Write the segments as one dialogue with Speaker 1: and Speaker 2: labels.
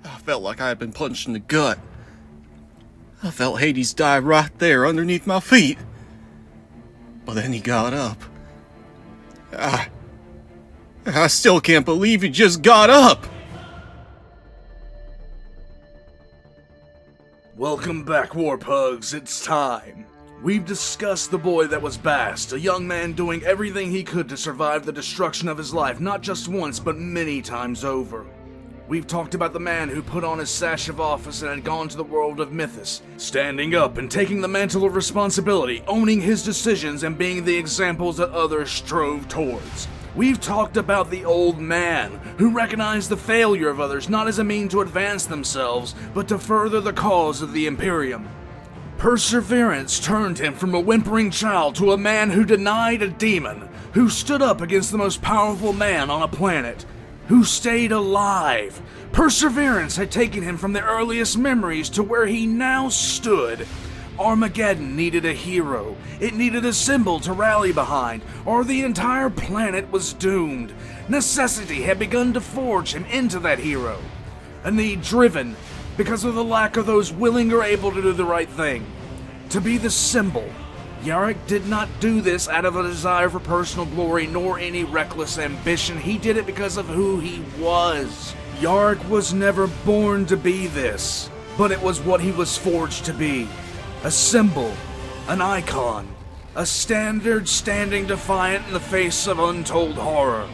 Speaker 1: I felt like I had been punched in the gut. I felt Hades die right there underneath my feet. But then he got up. I still can't believe he just got up!
Speaker 2: Welcome back, Warpugs. It's time. We've discussed the boy that was Bast, a young man doing everything he could to survive the destruction of his life, not just once, but many times over. We've talked about the man who put on his sash of office and had gone to the world of Mythos, standing up and taking the mantle of responsibility, owning his decisions and being the examples that others strove towards. We've talked about the old man, who recognized the failure of others not as a mean to advance themselves, but to further the cause of the Imperium. Perseverance turned him from a whimpering child to a man who denied a demon, who stood up against the most powerful man on a planet, who stayed alive. Perseverance had taken him from the earliest memories to where he now stood. Armageddon needed a hero. It needed a symbol to rally behind, or the entire planet was doomed. Necessity had begun to forge him into that hero. A need driven because of the lack of those willing or able to do the right thing. To be the symbol. Yarrick did not do this out of a desire for personal glory nor any reckless ambition. He did it because of who he was. Yarrick was never born to be this, but it was what he was forged to be. A symbol, an icon, a standard standing defiant in the face of untold horror.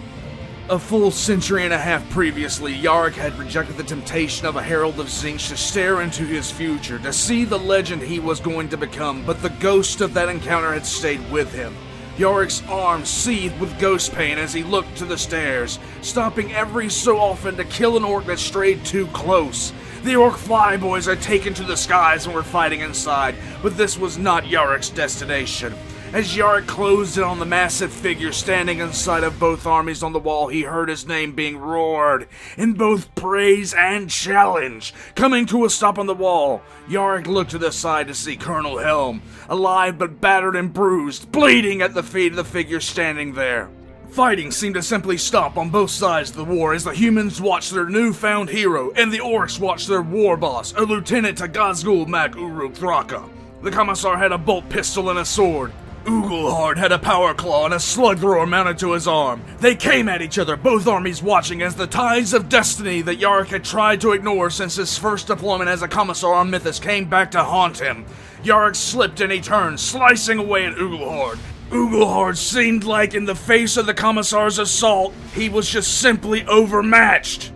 Speaker 2: A full century and a half previously, Yarrick had rejected the temptation of a Herald of Zinch to stare into his future, to see the legend he was going to become, but the ghost of that encounter had stayed with him. Yarrick's arms seethed with ghost pain as he looked to the stairs, stopping every so often to kill an orc that strayed too close. The orc flyboys had taken to the skies and were fighting inside, but this was not Yarrick's destination. As Yarrick closed in on the massive figure standing inside of both armies on the wall, he heard his name being roared, in both praise and challenge. Coming to a stop on the wall, Yarrick looked to the side to see Colonel Helm, alive but battered and bruised, bleeding at the feet of the figure standing there. Fighting seemed to simply stop on both sides of the war as the humans watched their newfound hero, and the orcs watched their war boss, a lieutenant to Gazgul Mac Uruk Thraka. The commissar had a bolt pistol and a sword. Uglehard had a power claw and a slug thrower mounted to his arm. They came at each other, both armies watching as the ties of destiny that Yarrick had tried to ignore since his first deployment as a commissar on Mythos came back to haunt him. Yarrick slipped and he turned, slicing away at Uglehard. Uglehard seemed like in the face of the commissar's assault, he was just simply overmatched.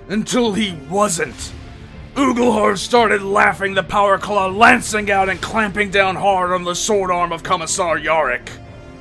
Speaker 2: Until he wasn't. Uglehard started laughing, the power claw lancing out and clamping down hard on the sword arm of Commissar Yarrick.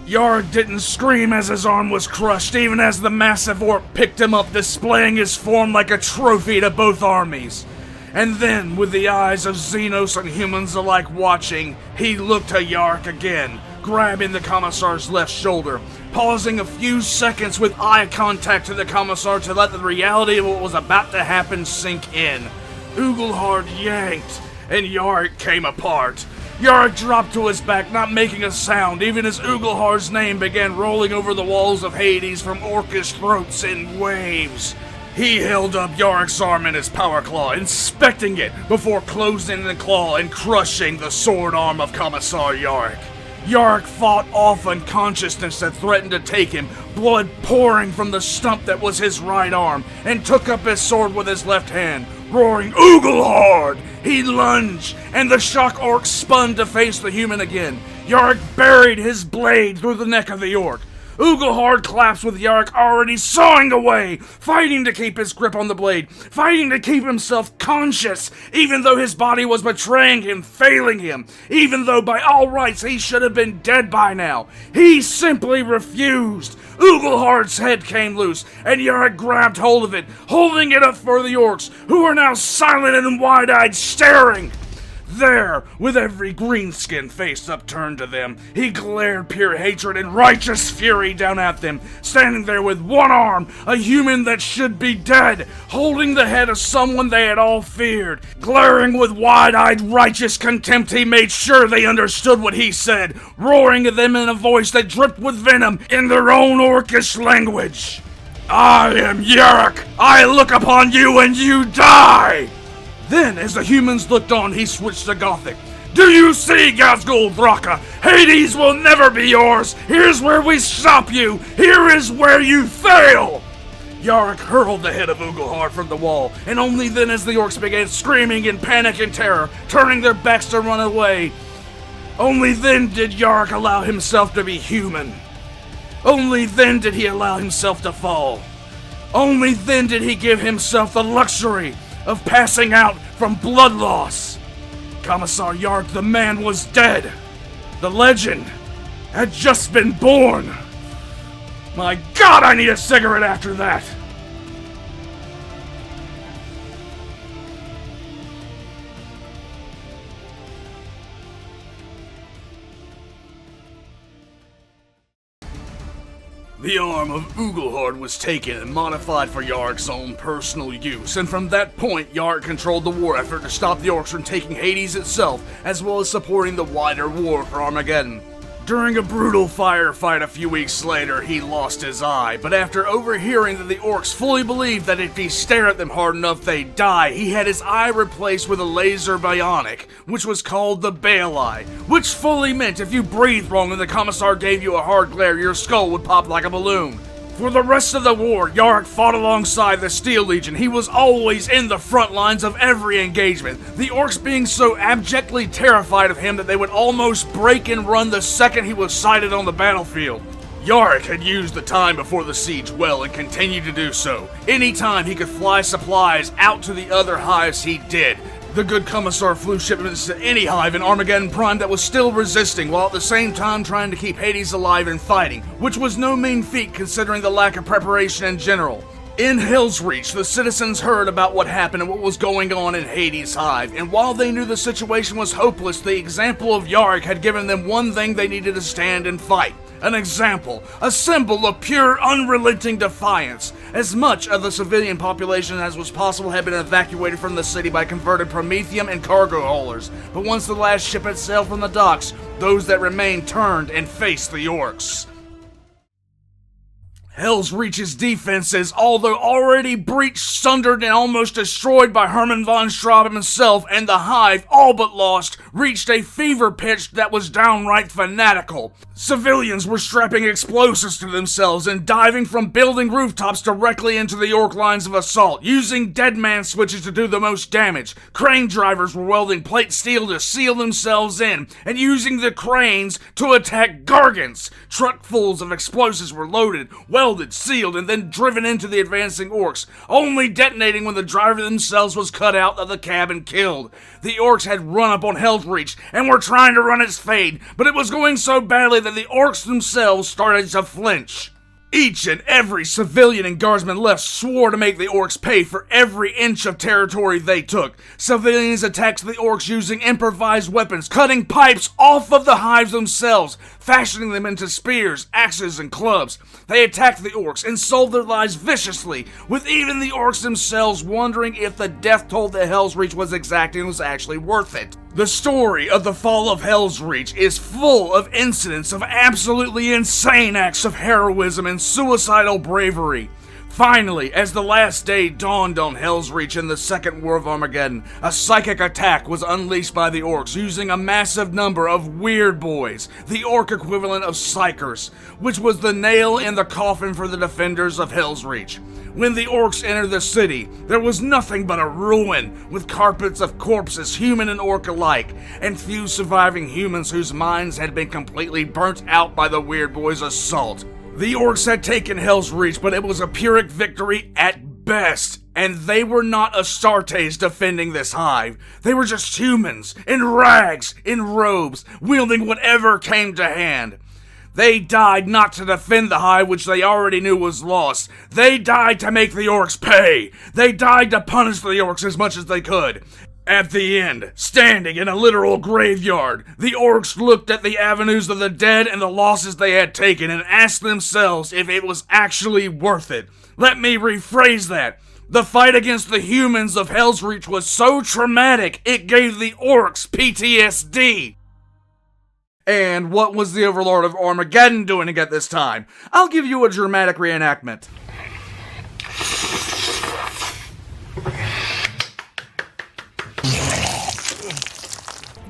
Speaker 2: Yarrick didn't scream as his arm was crushed, even as the massive orc picked him up, displaying his form like a trophy to both armies. And then, with the eyes of Xenos and humans alike watching, he looked to Yarrick again, grabbing the Commissar's left shoulder, pausing a few seconds with eye contact to the Commissar to let the reality of what was about to happen sink in. Uglehard yanked, and Yarrick came apart. Yarrick dropped to his back, not making a sound, even as Uglehard's name began rolling over the walls of Hades from orcish throats in waves. He held up Yarrick's arm in his power claw, inspecting it before closing the claw and crushing the sword arm of Commissar Yarrick. Yarrick fought off unconsciousness that threatened to take him, blood pouring from the stump that was his right arm, and took up his sword with his left hand. Roaring, Uglehard! He lunged, and the shock orc spun to face the human again. Yarrick buried his blade through the neck of the orc. Uglehard collapsed with Yarrick already sawing away, fighting to keep his grip on the blade, fighting to keep himself conscious, even though his body was betraying him, failing him, even though by all rights he should have been dead by now. He simply refused. Uglehard's head came loose, and Yarrick grabbed hold of it, holding it up for the orcs, who were now silent and wide-eyed, staring. There, with every greenskin face upturned to them, he glared pure hatred and righteous fury down at them, standing there with one arm, a human that should be dead, holding the head of someone they had all feared. Glaring with wide-eyed righteous contempt, he made sure they understood what he said, roaring at them in a voice that dripped with venom in their own orcish language. I am Yarrick! I look upon you and you die! Then, as the humans looked on, he switched to Gothic. Do you see, Golgotha? Hades will never be yours! Here's where we stop you! Here is where you fail! Yarrick hurled the head of Uglehard from the wall, and only then as the orcs began screaming in panic and terror, turning their backs to run away, only then did Yarrick allow himself to be human. Only then did he allow himself to fall. Only then did he give himself the luxury of passing out from blood loss. Commissar Yarrick the man was dead. The legend had just been born. My God, I need a cigarette after that! The arm of Uglehard was taken and modified for Yarrick's own personal use, and from that point, Yarrick controlled the war effort to stop the orcs from taking Hades itself, as well as supporting the wider war for Armageddon. During a brutal firefight a few weeks later, he lost his eye, but after overhearing that the orcs fully believed that if he stared at them hard enough they'd die, he had his eye replaced with a laser bionic, which was called the Bale Eye, which fully meant if you breathed wrong and the commissar gave you a hard glare, your skull would pop like a balloon. For the rest of the war, Yarrick fought alongside the Steel Legion. He was always in the front lines of every engagement, the orcs being so abjectly terrified of him that they would almost break and run the second he was sighted on the battlefield. Yarrick had used the time before the siege well and continued to do so. Anytime he could fly supplies out to the other hives, he did. The good commissar flew shipments to any hive in Armageddon Prime that was still resisting, while at the same time trying to keep Hades alive and fighting, which was no mean feat considering the lack of preparation in general. In Hell's Reach, the citizens heard about what happened and what was going on in Hades Hive, and while they knew the situation was hopeless, the example of Yarrick had given them one thing they needed to stand and fight. An example, a symbol of pure, unrelenting defiance. As much of the civilian population as was possible had been evacuated from the city by converted Promethium and cargo haulers, but once the last ship had sailed from the docks, those that remained turned and faced the orcs. Hell's Reach's defenses, although already breached, sundered, and almost destroyed by Hermann von Straub himself and the Hive, all but lost, reached a fever pitch that was downright fanatical. Civilians were strapping explosives to themselves and diving from building rooftops directly into the orc lines of assault, using dead man switches to do the most damage. Crane drivers were welding plate steel to seal themselves in, and using the cranes to attack gargants. Truckfuls of explosives were loaded, welded, sealed, and then driven into the advancing orcs, only detonating when the driver themselves was cut out of the cab and killed. The orcs had run up on Hell's Reach and were trying to run its fade, but it was going so badly that the orcs themselves started to flinch. Each and every civilian and guardsman left swore to make the orcs pay for every inch of territory they took. Civilians attacked the orcs using improvised weapons, cutting pipes off of the hives themselves, fashioning them into spears, axes, and clubs. They attacked the orcs and sold their lives viciously, with even the orcs themselves wondering if the death toll that Hell's Reach was exacting was actually worth it. The story of the fall of Hell's Reach is full of incidents of absolutely insane acts of heroism and suicidal bravery. Finally, as the last day dawned on Hell's Reach in the Second War of Armageddon, a psychic attack was unleashed by the orcs using a massive number of Weird Boys, the orc equivalent of Psychers, which was the nail in the coffin for the defenders of Hell's Reach. When the orcs entered the city, there was nothing but a ruin, with carpets of corpses, human and orc alike, and few surviving humans whose minds had been completely burnt out by the Weird Boys' assault. The orcs had taken Hell's Reach, but it was a Pyrrhic victory at best, and they were not Astartes defending this hive. They were just humans, in rags, in robes, wielding whatever came to hand. They died not to defend the hive, which they already knew was lost. They died to make the orcs pay. They died to punish the orcs as much as they could. At the end, standing in a literal graveyard, the orcs looked at the avenues of the dead and the losses they had taken and asked themselves if it was actually worth it. Let me rephrase that. The fight against the humans of Hell's Reach was so traumatic, it gave the orcs PTSD. And what was the Overlord of Armageddon doing at this time? I'll give you a dramatic reenactment.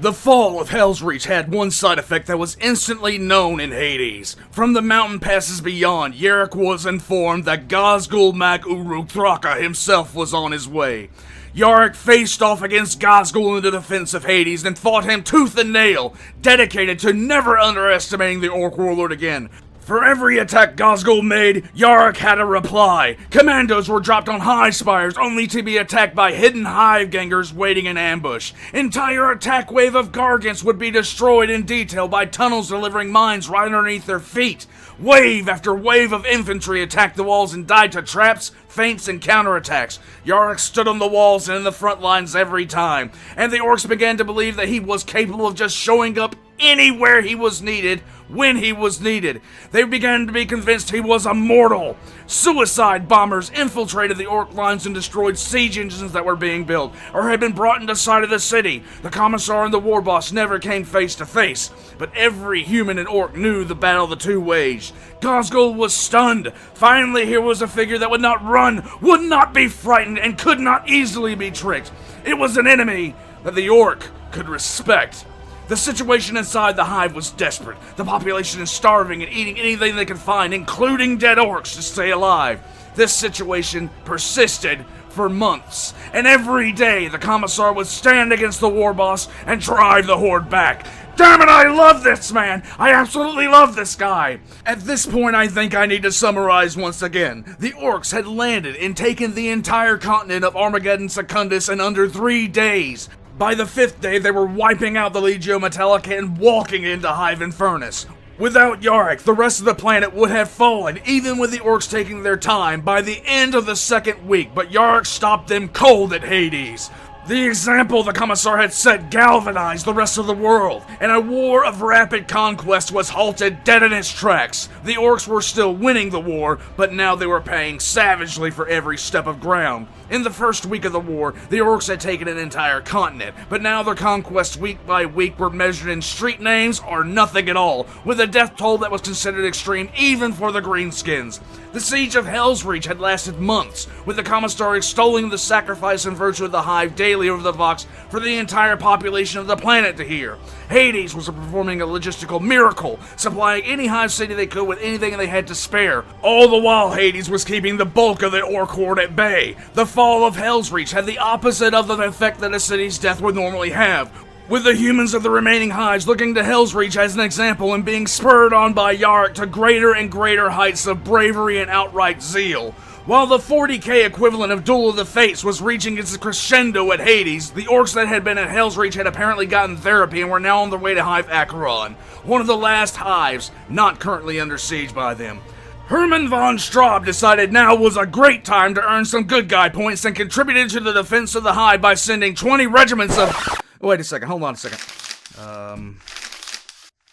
Speaker 2: The fall of Hell's Reach had one side effect that was instantly known in Hades. From the mountain passes beyond, Yarrick was informed that Gazgul Mak Uruk Thraka himself was on his way. Yarrick faced off against Gazgul in the defense of Hades and fought him tooth and nail, dedicated to never underestimating the Orc Warlord again. For every attack Gazgul made, Yarrick had a reply. Commandos were dropped on high spires only to be attacked by hidden hive gangers waiting in ambush. Entire attack wave of Gargants would be destroyed in detail by tunnels delivering mines right underneath their feet. Wave after wave of infantry attacked the walls and died to traps, feints, and counterattacks. Yarrick stood on the walls and in the front lines every time, and the orcs began to believe that he was capable of just showing up anywhere he was needed, when he was needed. They began to be convinced he was immortal. Suicide bombers infiltrated the orc lines and destroyed siege engines that were being built, or had been brought into sight of the city. The commissar and the war boss never came face to face, but every human and orc knew the battle the two waged. Gazgul was stunned. Finally, here was a figure that would not run, would not be frightened, and could not easily be tricked. It was an enemy that the orc could respect. The situation inside the hive was desperate. The population is starving and eating anything they can find, including dead orcs, to stay alive. This situation persisted for months, and every day the commissar would stand against the war boss and drive the horde back. Damn it, I love this man! I absolutely love this guy! At this point, I think I need to summarize once again. The orcs had landed and taken the entire continent of Armageddon Secundus in under 3 days. By the 5th day, they were wiping out the Legio Metallica and walking into Hive Infernus. Without Yarrick, the rest of the planet would have fallen, even with the orcs taking their time, by the end of the 2nd week, but Yarrick stopped them cold at Hades. The example the commissar had set galvanized the rest of the world, and a war of rapid conquest was halted dead in its tracks. The orcs were still winning the war, but now they were paying savagely for every step of ground. In the first week of the war, the orcs had taken an entire continent, but now their conquests week by week were measured in street names or nothing at all, with a death toll that was considered extreme even for the greenskins. The siege of Hell's Reach had lasted months, with the commissar extolling the sacrifice and virtue of the hive daily over the Vox for the entire population of the planet to hear. Hades was performing a logistical miracle, supplying any hive city they could with anything they had to spare. All the while, Hades was keeping the bulk of the orc horde at bay. The fall of Hell's Reach had the opposite of the effect that a city's death would normally have, with the humans of the remaining hives looking to Hell's Reach as an example and being spurred on by Yarrick to greater and greater heights of bravery and outright zeal. While the 40k equivalent of Duel of the Fates was reaching its crescendo at Hades, the orcs that had been at Hell's Reach had apparently gotten therapy and were now on their way to Hive Acheron, one of the last hives not currently under siege by them. Hermann von Straub decided now was a great time to earn some good guy points and contributed to the defense of the hive by sending 20 regiments of... Wait a second, hold on a second.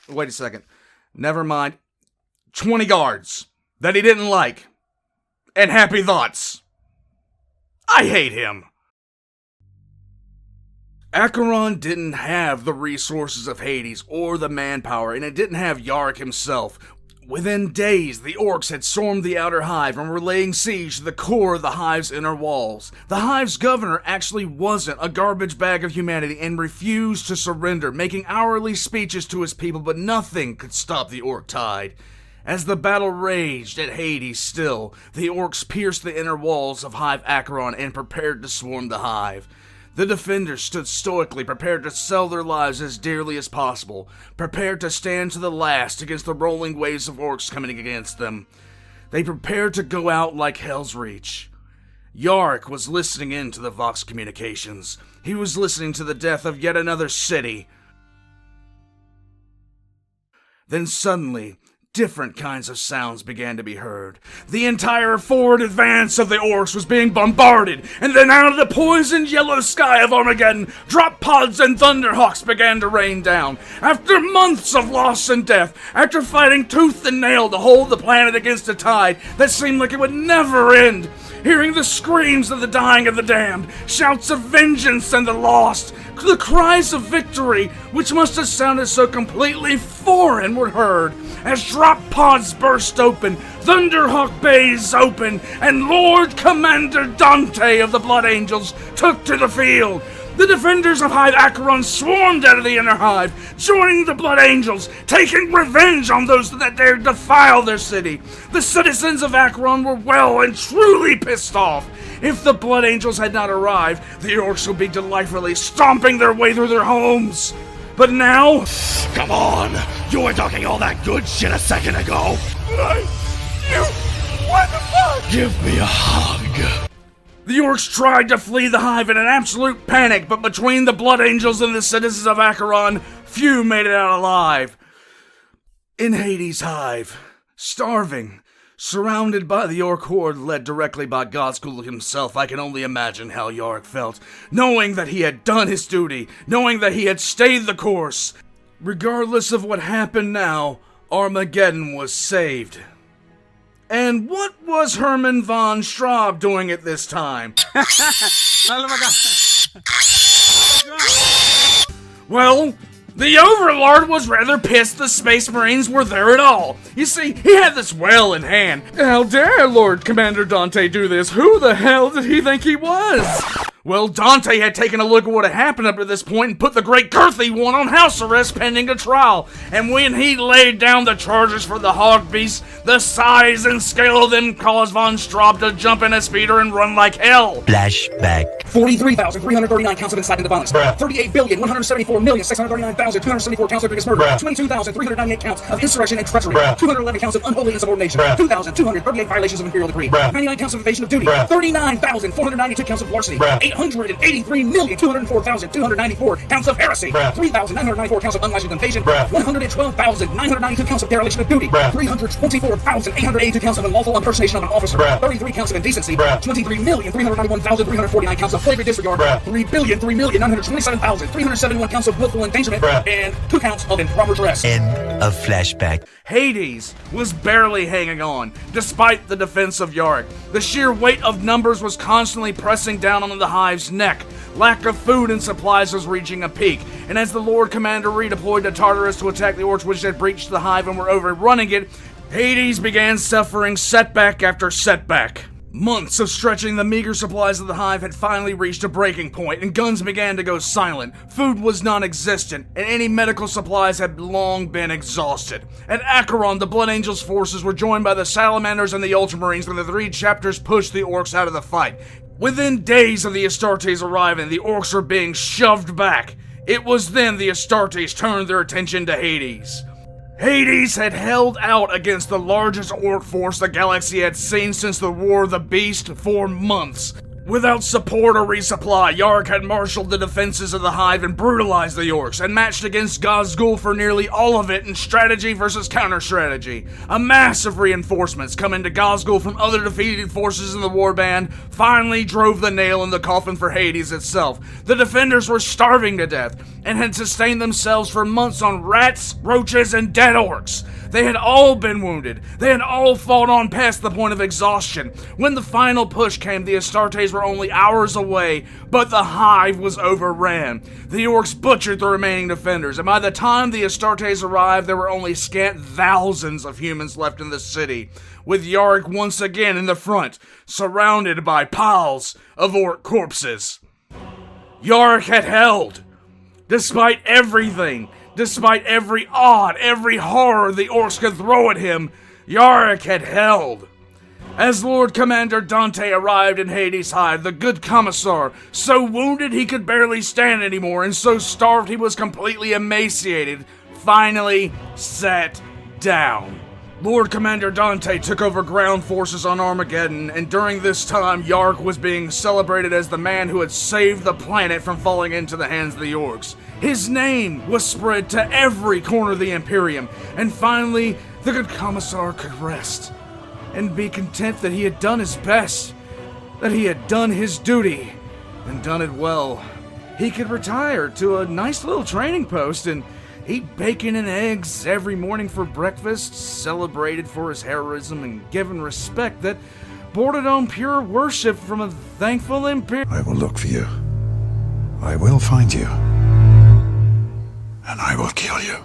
Speaker 2: Wait a second. Never mind. 20 guards that he didn't like. And happy thoughts. I hate him. Acheron didn't have the resources of Hades or the manpower, and it didn't have Yarrick himself. Within days, the orcs had stormed the outer hive and were laying siege to the core of the hive's inner walls. The hive's governor actually wasn't a garbage bag of humanity and refused to surrender, making hourly speeches to his people, but nothing could stop the orc tide. As the battle raged at Hades still, the orcs pierced the inner walls of Hive Acheron and prepared to swarm the hive. The defenders stood stoically, prepared to sell their lives as dearly as possible, prepared to stand to the last against the rolling waves of orcs coming against them. They prepared to go out like Hell's Reach. Yarrick was listening in to the Vox communications. He was listening to the death of yet another city. Then suddenly, different kinds of sounds began to be heard. The entire forward advance of the orcs was being bombarded, and then out of the poisoned yellow sky of Armageddon, drop pods and thunderhawks began to rain down. After months of loss and death, after fighting tooth and nail to hold the planet against a tide that seemed like it would never end, hearing the screams of the dying and the damned, shouts of vengeance and the lost, the cries of victory, which must have sounded so completely foreign, were heard as drop pods burst open, Thunderhawk bays open, and Lord Commander Dante of the Blood Angels took to the field. The defenders of Hive Acheron swarmed out of the inner hive, joining the Blood Angels, taking revenge on those that dared defile their city. The citizens of Acheron were well and truly pissed off. If the Blood Angels had not arrived, the orcs would be delightfully stomping their way through their homes. But now...
Speaker 3: Come on! You were talking all that good shit a second ago!
Speaker 2: What the fuck?
Speaker 3: Give me a hug!
Speaker 2: The orcs tried to flee the hive in an absolute panic, but between the Blood Angels and the citizens of Acheron, few made it out alive. In Hades Hive, starving, surrounded by the orc horde led directly by Godskool himself, I can only imagine how Yarrick felt, knowing that he had done his duty, knowing that he had stayed the course. Regardless of what happened now, Armageddon was saved. And what was Herman von Straub doing at this time? Well, the Overlord was rather pissed the Space Marines were there at all. You see, he had this well in hand. How dare Lord Commander Dante do this? Who the hell did he think he was? Well, Dante had taken a look at what had happened up to this point and put the great Girthy one on house arrest pending a trial. And when he laid down the charges for the hog beasts, the size and scale of them caused von Straub to jump in a speeder and run like hell.
Speaker 4: Flashback.
Speaker 5: 43,339 counts of incitement to violence. 38,174,639,274 counts of biggest murder. 22,398 counts of insurrection and treachery. 211 counts of unholy insubordination. 2,238 violations of imperial decree. 99 counts of evasion of duty. 39,492 counts of larceny. 883,204,294 counts of heresy. 3,994 counts of unlicensed invasion. 112,992 counts of dereliction of duty. 324,882 counts of unlawful impersonation of an officer. 33 counts of indecency. 23,391,349 counts of flagrant disregard. 3,927,371 counts of willful endangerment. And 2 counts of improper dress.
Speaker 4: End of flashback.
Speaker 2: Hades was barely hanging on, despite the defense of Yarrick. The sheer weight of numbers was constantly pressing down on the hive's neck. Lack of food and supplies was reaching a peak, and as the Lord Commander redeployed to Tartarus to attack the orcs which had breached the hive and were overrunning it, Hades began suffering setback after setback. Months of stretching the meager supplies of the hive had finally reached a breaking point, and guns began to go silent. Food was non-existent, and any medical supplies had long been exhausted. At Acheron, the Blood Angels' forces were joined by the Salamanders and the Ultramarines when the 3 chapters pushed the orcs out of the fight. Within days of the Astartes arriving, the orcs were being shoved back. It was then the Astartes turned their attention to Hades. Hades had held out against the largest orc force the galaxy had seen since the War of the Beast for months. Without support or resupply, Yarrick had marshaled the defenses of the hive and brutalized the orcs, and matched against Godskool for nearly all of it in strategy versus counter-strategy. A mass of reinforcements coming to Godskool from other defeated forces in the warband finally drove the nail in the coffin for Hades itself. The defenders were starving to death, and had sustained themselves for months on rats, roaches, and dead orcs. They had all been wounded. They had all fought on past the point of exhaustion. When the final push came, the Astartes were only hours away, but the hive was overran. The orcs butchered the remaining defenders, and by the time the Astartes arrived, there were only scant thousands of humans left in the city, with Yarrick once again in the front, surrounded by piles of orc corpses. Yarrick had held. Despite everything, despite every odd, every horror the orcs could throw at him, Yarrick had held. As Lord Commander Dante arrived in Hades Hive, the good commissar, so wounded he could barely stand anymore and so starved he was completely emaciated, finally sat down. Lord Commander Dante took over ground forces on Armageddon, and during this time, Yarrick was being celebrated as the man who had saved the planet from falling into the hands of the orcs. His name was spread to every corner of the Imperium, and finally, the good commissar could rest and be content that he had done his best, that he had done his duty, and done it well. He could retire to a nice little training post and eat bacon and eggs every morning for breakfast, celebrated for his heroism and given respect that bordered on pure worship from a thankful Imperium.
Speaker 6: I will look for you. I will find you. And I will kill you.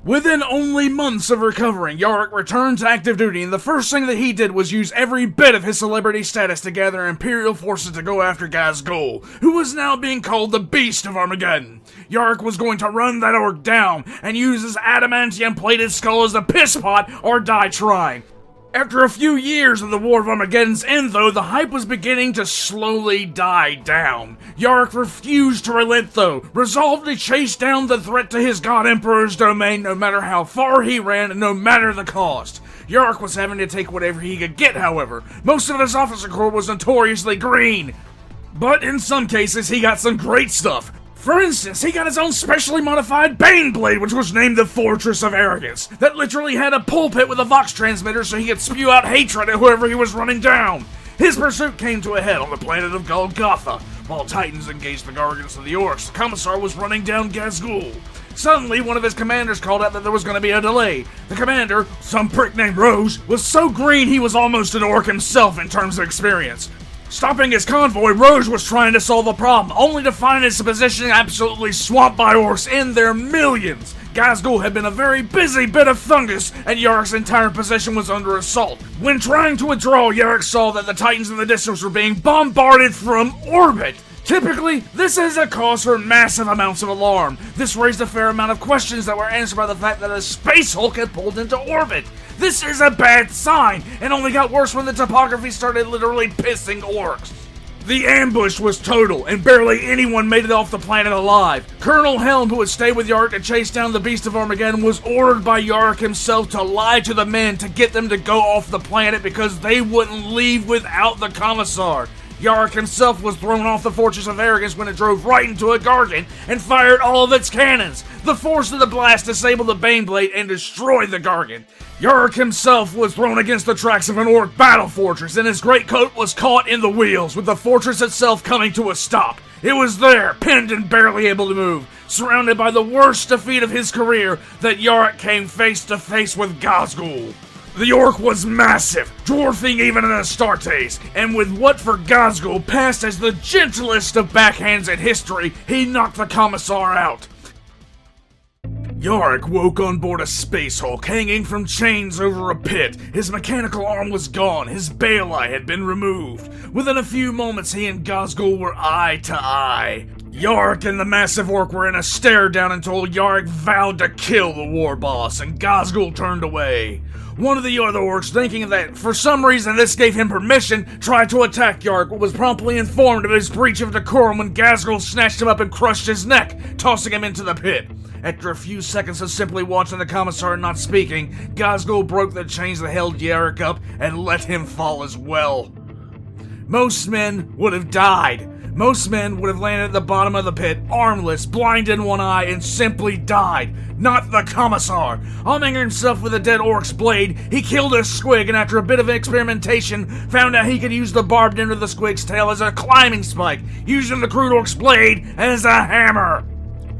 Speaker 2: Within only months of recovering, Yarrick returned to active duty, and the first thing that he did was use every bit of his celebrity status to gather Imperial forces to go after Ghazghul, who was now being called the Beast of Armageddon. Yarrick was going to run that orc down, and use his adamantium-plated skull as a piss pot or die trying. After a few years of the War of Armageddon's end, though, the hype was beginning to slowly die down. Yarrick refused to relent, though, resolved to chase down the threat to his God Emperor's domain no matter how far he ran and no matter the cost. Yarrick was having to take whatever he could get, however. Most of his officer corps was notoriously green. But in some cases, he got some great stuff. For instance, he got his own specially modified Baneblade, which was named the Fortress of Arrogance, that literally had a pulpit with a Vox transmitter so he could spew out hatred at whoever he was running down. His pursuit came to a head on the planet of Golgotha. While Titans engaged the Gargants of the Orcs, the commissar was running down Ghazghul. Suddenly, one of his commanders called out that there was going to be a delay. The commander, some prick named Rouge, was so green he was almost an orc himself in terms of experience. Stopping his convoy, Rouge was trying to solve a problem, only to find his position absolutely swamped by orcs in their millions. Ghazghul had been a very busy bit of fungus, and Yarrick's entire position was under assault. When trying to withdraw, Yarrick saw that the Titans in the distance were being bombarded from orbit. Typically, this is a cause for massive amounts of alarm. This raised a fair amount of questions that were answered by the fact that a Space Hulk had pulled into orbit. This is a bad sign, and only got worse when the topography started literally pissing orcs. The ambush was total, and barely anyone made it off the planet alive. Colonel Helm, who had stayed with Yarrick to chase down the Beast of Armageddon, was ordered by Yarrick himself to lie to the men to get them to go off the planet because they wouldn't leave without the commissar. Yarrick himself was thrown off the Fortress of Arrogance when it drove right into a Gargant and fired all of its cannons. The force of the blast disabled the Baneblade and destroyed the Gargant. Yarrick himself was thrown against the tracks of an orc battle fortress, and his greatcoat was caught in the wheels, with the fortress itself coming to a stop. It was there, pinned and barely able to move, surrounded by the worst defeat of his career, that Yarrick came face to face with Ghazghul. The orc was massive, dwarfing even an Astartes, and with what for Ghazghul passed as the gentlest of backhands in history, he knocked the commissar out. Yarrick woke on board a Space Hulk, hanging from chains over a pit. His mechanical arm was gone, his bale eye had been removed. Within a few moments, he and Ghazghul were eye to eye. Yarrick and the massive orc were in a stare down until Yarrick vowed to kill the war boss, and Ghazghul turned away. One of the other orcs, thinking that for some reason this gave him permission, tried to attack Yarrick, but was promptly informed of his breach of decorum when Ghazghul snatched him up and crushed his neck, tossing him into the pit. After a few seconds of simply watching the commissar and not speaking, Ghazghul broke the chains that held Yarrick up and let him fall as well. Most men would have died. Most men would have landed at the bottom of the pit, armless, blind in one eye, and simply died. Not the commissar. Arming himself with a dead orc's blade, he killed a squig, and after a bit of experimentation, found out he could use the barbed end of the squig's tail as a climbing spike, using the crude orc's blade as a hammer.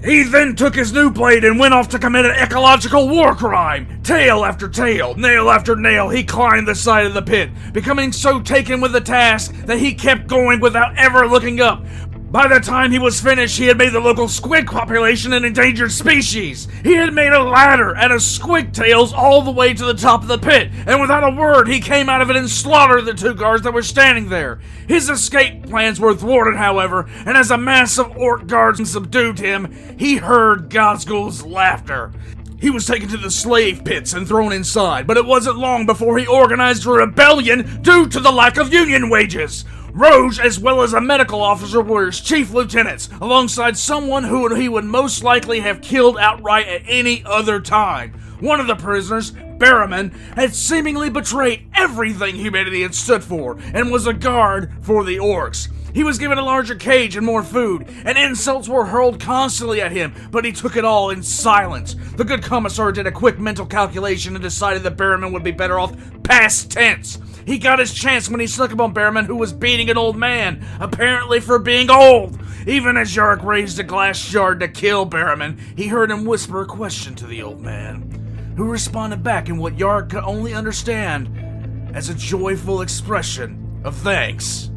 Speaker 2: He then took his new blade and went off to commit an ecological war crime. Tail after tail, nail after nail, he climbed the side of the pit, becoming so taken with the task that he kept going without ever looking up. By the time he was finished, he had made the local squig population an endangered species. He had made a ladder out of squig tails all the way to the top of the pit, and without a word, he came out of it and slaughtered the two guards that were standing there. His escape plans were thwarted, however, and as a mass of orc guards subdued him, he heard Ghazghul's laughter. He was taken to the slave pits and thrown inside, but it wasn't long before he organized a rebellion due to the lack of union wages. Rouge, as well as a medical officer, were his chief lieutenants, alongside someone who he would most likely have killed outright at any other time. One of the prisoners, Barrowman, had seemingly betrayed everything humanity had stood for, and was a guard for the orcs. He was given a larger cage and more food, and insults were hurled constantly at him, but he took it all in silence. The good commissar did a quick mental calculation and decided that Barrowman would be better off past tense. He got his chance when he snuck up on Barrowman, who was beating an old man, apparently for being old. Even as Yarrick raised a glass shard to kill Barrowman, he heard him whisper a question to the old man, who responded back in what Yarrick could only understand as a joyful expression of thanks.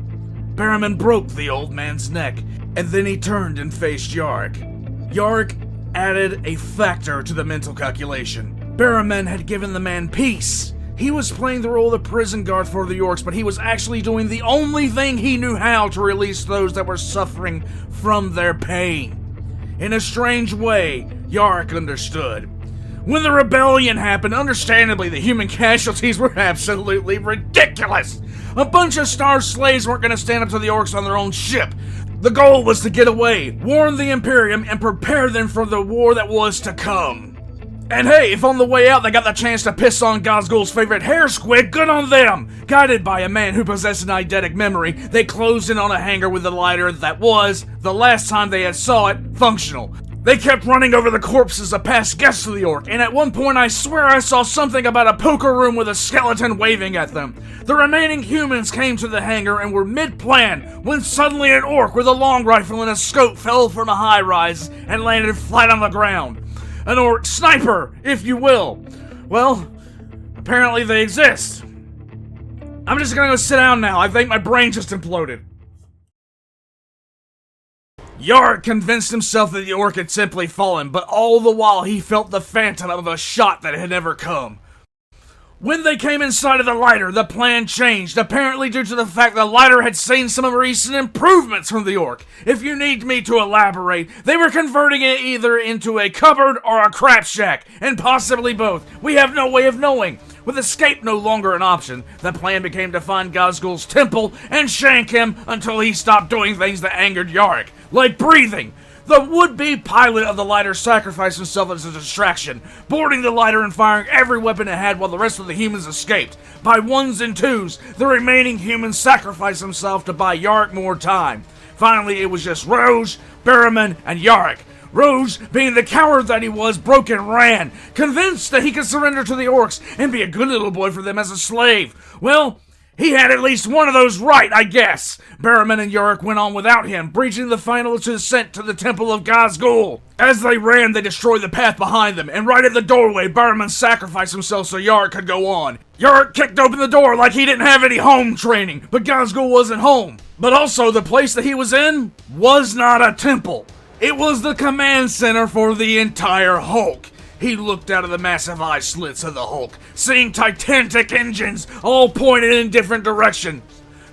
Speaker 2: Barrowman broke the old man's neck, and then he turned and faced Yarrick. Yarrick added a factor to the mental calculation. Barrowman had given the man peace. He was playing the role of the prison guard for the Yorks, but he was actually doing the only thing he knew how to release those that were suffering from their pain. In a strange way, Yarrick understood. When the rebellion happened, understandably, the human casualties were absolutely ridiculous. A bunch of starved slaves weren't going to stand up to the Orcs on their own ship. The goal was to get away, warn the Imperium, and prepare them for the war that was to come. And hey, if on the way out they got the chance to piss on Gazgul's favorite hair squid, good on them! Guided by a man who possessed an eidetic memory, they closed in on a hangar with a lighter that was, the last time they had saw it, functional. They kept running over the corpses of past guests of the Orc, and at one point I swear I saw something about a poker room with a skeleton waving at them. The remaining humans came to the hangar and were mid-plan, when suddenly an Orc with a long rifle and a scope fell from a high-rise and landed flat on the ground. An Orc sniper, if you will. Well, apparently they exist. I'm just gonna go sit down now. I think my brain just imploded. Yarrick convinced himself that the Orc had simply fallen, but all the while he felt the phantom of a shot that had never come. When they came inside of the lighter, the plan changed, apparently due to the fact the lighter had seen some recent improvements from the Orc. If you need me to elaborate, they were converting it either into a cupboard or a crap shack, and possibly both. We have no way of knowing. With escape no longer an option, the plan became to find Gazgul's temple and shank him until he stopped doing things that angered Yarrick, like breathing. The would-be pilot of the lighter sacrificed himself as a distraction, boarding the lighter and firing every weapon it had while the rest of the humans escaped. By ones and twos, the remaining humans sacrificed themselves to buy Yarrick more time. Finally, it was just Rouge, Barrowman, and Yarrick. Rouge, being the coward that he was, broke and ran, convinced that he could surrender to the Orcs and be a good little boy for them as a slave. Well, he had at least one of those right, I guess. Barrowman and Yarrick went on without him, breaching the final descent to the Temple of Gazgul. As they ran, they destroyed the path behind them, and right at the doorway, Barrowman sacrificed himself so Yarrick could go on. Yarrick kicked open the door like he didn't have any home training, but Gazgul wasn't home. But also, the place that he was in was not a temple. It was the command center for the entire Hulk. He looked out of the massive eye slits of the Hulk, seeing titanic engines all pointed in different directions.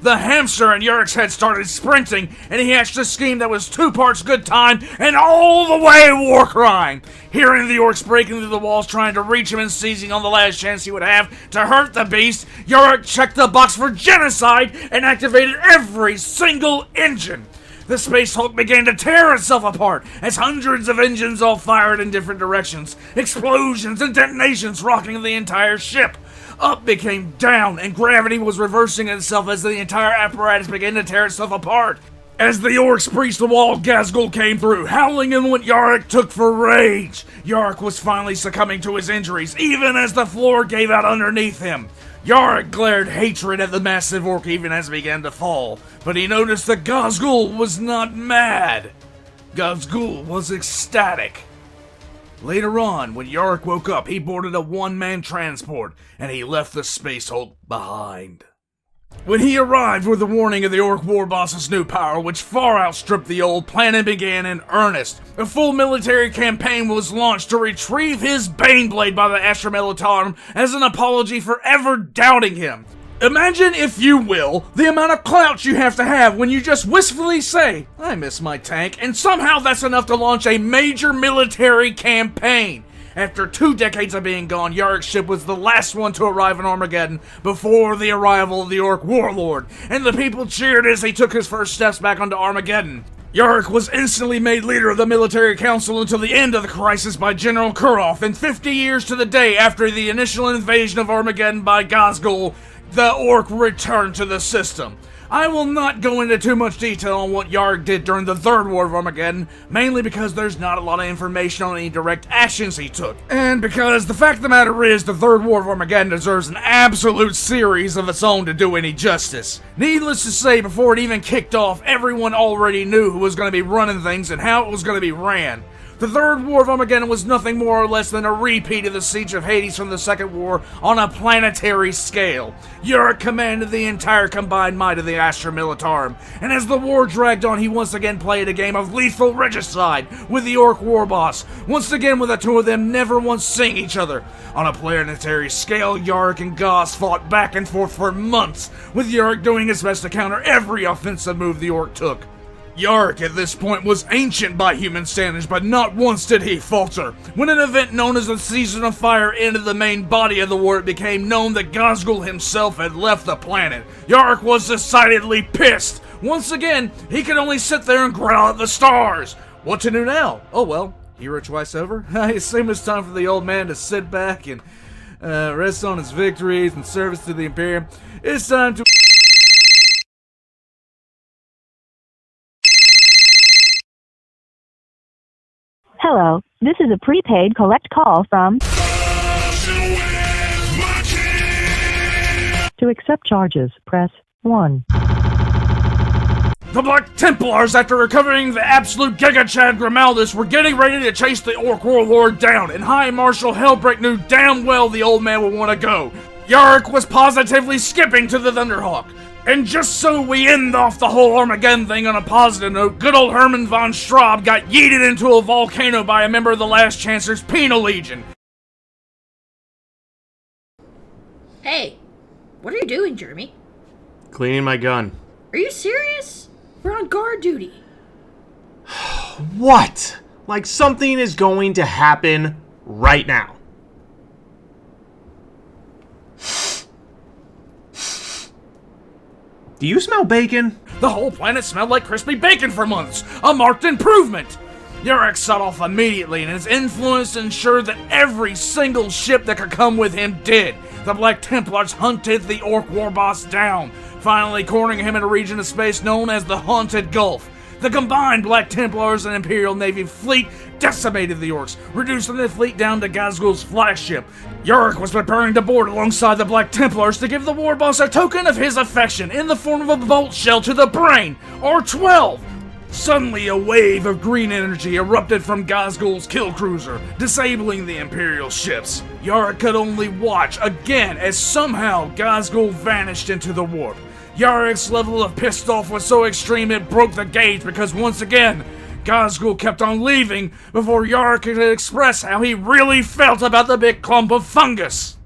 Speaker 2: The hamster in Yarrick's head started sprinting, and he hatched a scheme that was 2 parts good time and all the way war crime. Hearing the Orcs breaking through the walls trying to reach him and seizing on the last chance he would have to hurt the beast, Yarrick checked the box for genocide and activated every single engine. The Space Hulk began to tear itself apart as hundreds of engines all fired in different directions, explosions and detonations rocking the entire ship. Up became down, and gravity was reversing itself as the entire apparatus began to tear itself apart. As the Orcs breached the wall, Gazgul came through, howling in what Yarrick took for rage. Yarrick was finally succumbing to his injuries, even as the floor gave out underneath him. Yarrick glared hatred at the massive Orc even as it began to fall, but he noticed that Gazgul was not mad. Gazgul was ecstatic. Later on, when Yarrick woke up, he boarded a one-man transport, and he left the Space Hulk behind. When he arrived with the warning of the Orc war boss's new power, which far outstripped the old, planning began in earnest. A full military campaign was launched to retrieve his Baneblade by the Astra Militarum as an apology for ever doubting him. Imagine, if you will, the amount of clout you have to have when you just wistfully say, "I miss my tank," and somehow that's enough to launch a major military campaign. After 2 decades of being gone, Yarrick's ship was the last one to arrive in Armageddon before the arrival of the Orc warlord, and the people cheered as he took his first steps back onto Armageddon. Yarrick was instantly made leader of the military council until the end of the crisis by General Kurov, and 50 years to the day after the initial invasion of Armageddon by Gazgul, the Orc returned to the system. I will not go into too much detail on what Yarrick did during the Third War of Armageddon, mainly because there's not a lot of information on any direct actions he took, and because the fact of the matter is the Third War of Armageddon deserves an absolute series of its own to do any justice. Needless to say, before it even kicked off, everyone already knew who was going to be running things and how it was going to be ran. The Third War of Armageddon was nothing more or less than a repeat of the Siege of Hades from the Second War on a planetary scale. Yarrick commanded the entire combined might of the Astra Militarum, and as the war dragged on, he once again played a game of lethal regicide with the Orc war boss, once again with the two of them never once seeing each other. On a planetary scale, Yarrick and Goss fought back and forth for months, with Yarrick doing his best to counter every offensive move the Orc took. Yarrick at this point was ancient by human standards, but not once did he falter. When an event known as the Season of Fire ended the main body of the war, it became known that Ghazghul himself had left the planet. Yarrick was decidedly pissed. Once again, he could only sit there and growl at the stars. What to do now? Oh well, hero twice over? I assume it's time for the old man to sit back and rest on his victories and service to the Imperium. It's time to...
Speaker 7: Hello, this is a prepaid collect call from... To accept charges, press 1.
Speaker 2: The Black Templars, after recovering the absolute Giga Chad Grimaldus, were getting ready to chase the Orc Warlord down, and High Marshal Hellbreak knew damn well the old man would want to go. Yarrick was positively skipping to the Thunderhawk. And just so we end off the whole Armageddon thing on a positive note, good old Hermann von Straub got yeeted into a volcano by a member of the Last Chancer's Penal Legion.
Speaker 8: Hey, what are you doing, Jeremy?
Speaker 9: Cleaning my gun.
Speaker 8: Are you serious? We're on guard duty.
Speaker 9: What? Like something is going to happen right now. Do you smell bacon?
Speaker 2: The whole planet smelled like crispy bacon for months. A marked improvement. Yarrick set off immediately, and his influence ensured that every single ship that could come with him did. The Black Templars hunted the Orc war boss down, finally cornering him in a region of space known as the Haunted Gulf. The combined Black Templars and Imperial Navy fleet decimated the Orcs, reducing the fleet down to Ghazghul's flagship. Yarrick was preparing to board alongside the Black Templars to give the war boss a token of his affection in the form of a bolt shell to the brain, or 12. Suddenly, a wave of green energy erupted from Ghazghul's kill cruiser, disabling the Imperial ships. Yarrick could only watch again as somehow Ghazghul vanished into the warp. Yarrick's level of pissed off was so extreme it broke the gauge because once again, Ghazghul kept on leaving before Yarrick could express how he really felt about the big clump of fungus.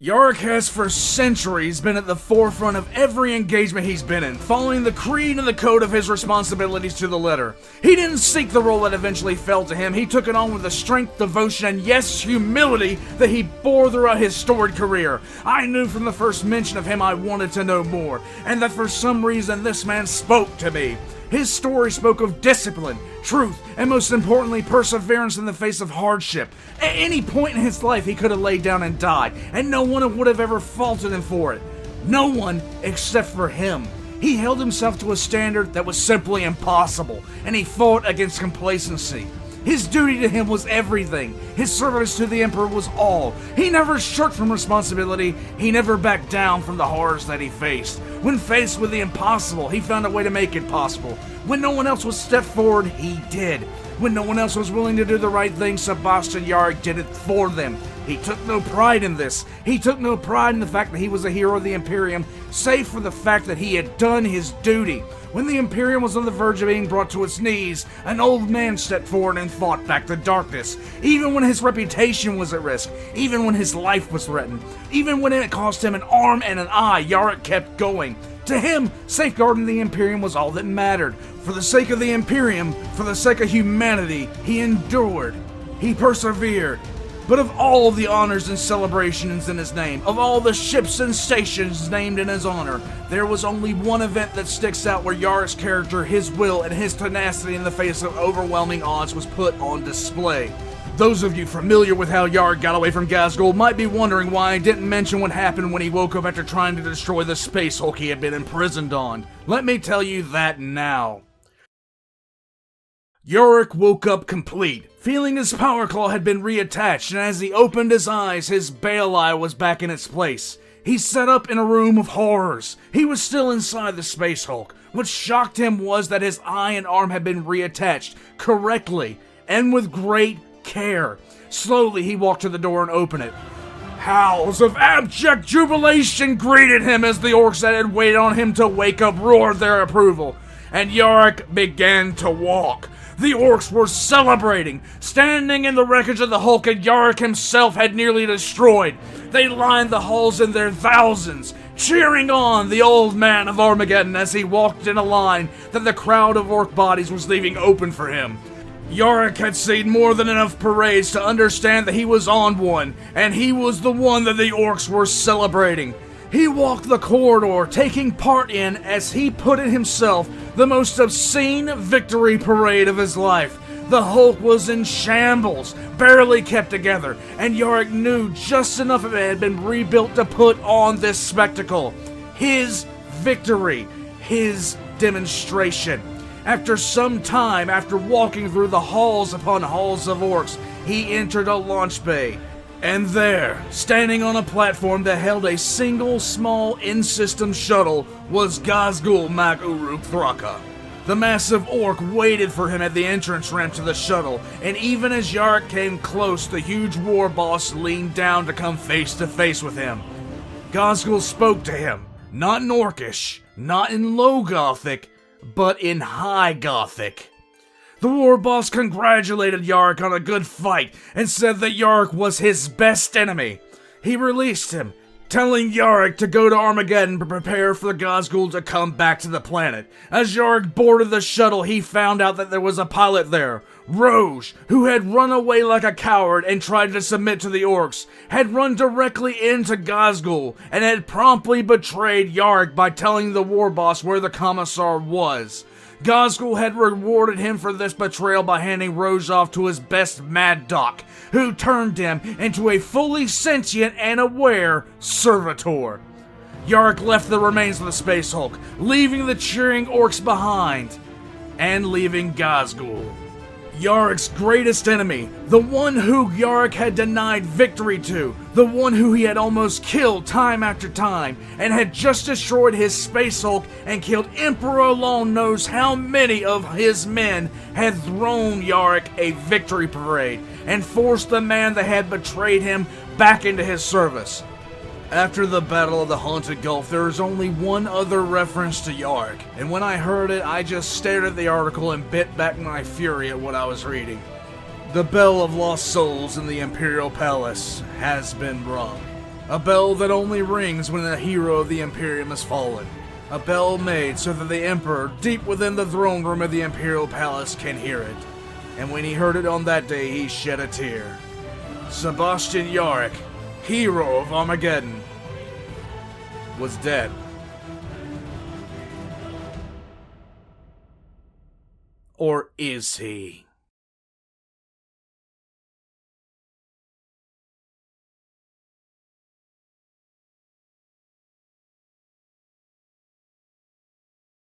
Speaker 2: Yarrick has for centuries been at the forefront of every engagement he's been in, following the creed and the code of his responsibilities to the letter. He didn't seek the role that eventually fell to him, he took it on with the strength, devotion, and yes, humility that he bore throughout his storied career. I knew from the first mention of him I wanted to know more, and that for some reason this man spoke to me. His story spoke of discipline, truth, and most importantly, perseverance in the face of hardship. At any point in his life, he could have laid down and died, and no one would have ever faulted him for it. No one except for him. He held himself to a standard that was simply impossible, and he fought against complacency. His duty to him was everything. His service to the Emperor was all. He never shirked from responsibility. He never backed down from the horrors that he faced. When faced with the impossible, he found a way to make it possible. When no one else would step forward, he did. When no one else was willing to do the right thing, Sebastian Yarrick did it for them. He took no pride in this. He took no pride in the fact that he was a hero of the Imperium, save for the fact that he had done his duty. When the Imperium was on the verge of being brought to its knees, an old man stepped forward and fought back the darkness. Even when his reputation was at risk, even when his life was threatened, even when it cost him an arm and an eye, Yarrick kept going. To him, safeguarding the Imperium was all that mattered. For the sake of the Imperium, for the sake of humanity, he endured. He persevered. But of all the honors and celebrations in his name, of all the ships and stations named in his honor, there was only one event that sticks out where Yarrick's character, his will, and his tenacity in the face of overwhelming odds was put on display. Those of you familiar with how Yarrick got away from Ghazghul might be wondering why I didn't mention what happened when he woke up after trying to destroy the space hulk he had been imprisoned on. Let me tell you that now. Yarrick woke up complete, feeling his power claw had been reattached, and as he opened his eyes, his bale eye was back in its place. He sat up in a room of horrors. He was still inside the Space Hulk. What shocked him was that his eye and arm had been reattached correctly, and with great care. Slowly, he walked to the door and opened it. Howls of abject jubilation greeted him as the orcs that had waited on him to wake up roared their approval, and Yarrick began to walk. The orcs were celebrating, standing in the wreckage of the hulk that Yarrick himself had nearly destroyed. They lined the halls in their thousands, cheering on the old man of Armageddon as he walked in a line that the crowd of orc bodies was leaving open for him. Yarrick had seen more than enough parades to understand that he was on one, and he was the one that the orcs were celebrating. He walked the corridor, taking part in, as he put it himself, the most obscene victory parade of his life. The Hulk was in shambles, barely kept together, and Yarrick knew just enough of it had been rebuilt to put on this spectacle. His victory, his demonstration. After some time, after walking through the halls upon halls of orcs, he entered a launch bay. And there, standing on a platform that held a single small in-system shuttle, was Gazgul Mac Uruk Thraka. The massive orc waited for him at the entrance ramp to the shuttle, and even as Yarrick came close, the huge war boss leaned down to come face to face with him. Gazgul spoke to him, not in Orcish, not in Low Gothic, but in High Gothic. The war boss congratulated Yarrick on a good fight and said that Yarrick was his best enemy. He released him, telling Yarrick to go to Armageddon to prepare for Gazgul to come back to the planet. As Yarrick boarded the shuttle, he found out that there was a pilot there. Roge, who had run away like a coward and tried to submit to the orcs, had run directly into Gazgul and had promptly betrayed Yarrick by telling the war boss where the commissar was. Gazgul had rewarded him for this betrayal by handing Roge off to his best Mad Doc, who turned him into a fully sentient and aware servitor. Yarrick left the remains of the Space Hulk, leaving the cheering orcs behind, and leaving Gazgul. Yarrick's greatest enemy, the one who Yarrick had denied victory to, the one who he had almost killed time after time, and had just destroyed his Space Hulk and killed Emperor alone knows how many of his men, had thrown Yarrick a victory parade, and forced the man that had betrayed him back into his service. After the Battle of the Haunted Gulf, there is only one other reference to Yarrick, and when I heard it, I just stared at the article and bit back my fury at what I was reading. The bell of lost souls in the Imperial Palace has been rung. A bell that only rings when a hero of the Imperium has fallen. A bell made so that the Emperor, deep within the throne room of the Imperial Palace, can hear it. And when he heard it on that day, he shed a tear. Sebastian Yarrick, hero of Armageddon, was dead. Or is he?